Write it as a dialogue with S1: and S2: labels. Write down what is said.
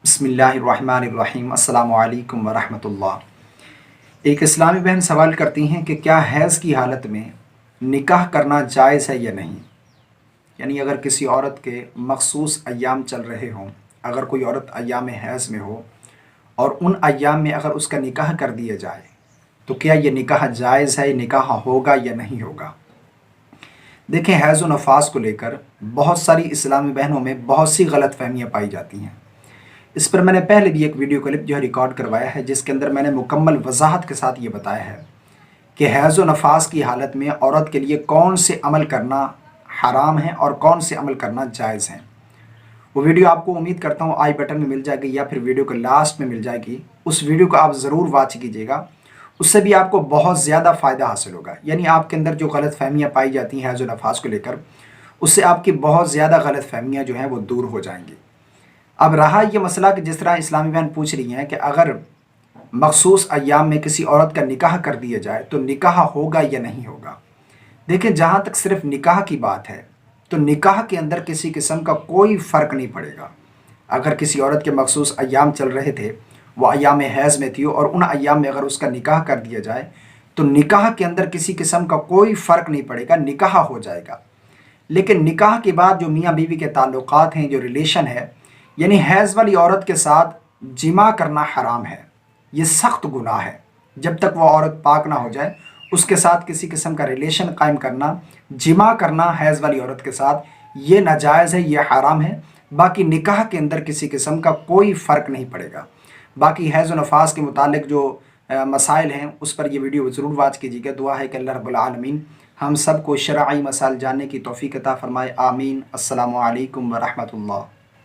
S1: बिस्मिल्लाहिर्रहमानिर्रहीम अस्सलामु अलैकुम वरहमतुल्लाह। एक इस्लामी बहन सवाल करती हैं कि क्या हैज़ की हालत में निकाह करना जायज़ है या नहीं। यानी अगर किसी औरत के मखसूस अय्याम चल रहे हों, अगर कोई औरत अय्याम हैज़ में हो और उन अय्याम में अगर उसका निकाह कर दिया जाए तो क्या ये निकाह जायज़ है, निकाह होगा या नहीं होगा। देखें, हैज़ व नफास को लेकर बहुत सारी इस्लामी बहनों में बहुत सी गलत फहमियाँ पाई जाती हैं। इस पर मैंने पहले भी एक वीडियो क्लिप जो है रिकॉर्ड करवाया है, जिसके अंदर मैंने मुकम्मल वजाहत के साथ ये बताया है कि हैज़ व नफास की हालत में औरत के लिए कौन से अमल करना हराम है और कौन से अमल करना जायज़ है। वो वीडियो आपको उम्मीद करता हूँ आई बटन में मिल जाएगी या फिर वीडियो के लास्ट में मिल जाएगी। उस वीडियो को आप ज़रूर वॉच कीजिएगा, उससे भी आपको बहुत ज़्यादा फ़ायदा हासिल होगा। यानी आपके अंदर जो गलत फहमियाँ पाई जाती हैं हैज़ व नफास को लेकर, उससे आपकी बहुत ज़्यादा गलत फहमियाँ जो हैं वो दूर हो जाएंगी। अब रहा ये मसला कि जिस तरह इस्लामी बहन पूछ रही हैं कि अगर मखसूस अय्याम में किसी औरत का निकाह कर दिया जाए तो निकाह होगा या नहीं होगा। देखें, जहाँ तक सिर्फ निकाह की बात है तो निकाह के अंदर किसी किस्म का कोई फ़र्क नहीं पड़ेगा। अगर किसी औरत के मखसूस अय्याम चल रहे थे, वो अय्याम हैज़ में थी और उन अय्याम में अगर उसका निकाह कर दिया जाए तो निकाह के अंदर किसी किस्म का कोई फ़र्क नहीं पड़ेगा, निकाह हो जाएगा। लेकिन निकाह के बाद जो मियाँ बीवी के ताल्लुकात हैं, जो रिलेशन है, यानी हैज़ वाली औरत के साथ जिमा करना हराम है, ये सख्त गुनाह है। जब तक वो औरत पाक ना हो जाए उसके साथ किसी किस्म का रिलेशन कायम करना, जिमा करना हैज़ वाली औरत के साथ, ये नाजायज़ है, ये हराम है। बाकी निकाह के अंदर किसी किस्म का कोई फ़र्क नहीं पड़ेगा। बाकी हैज़ व नफास के मुतालिक जो मसाइल हैं उस पर ये वीडियो ज़रूर वॉच कीजिएगा। दुआ है कि अल्लाह रब्बुल आलमीन हम सब को शरई मसाइल जानने की तौफीक अता फ़रमाए। आमीन। अस्सलामु अलैकुम व रहमतुल्लाह।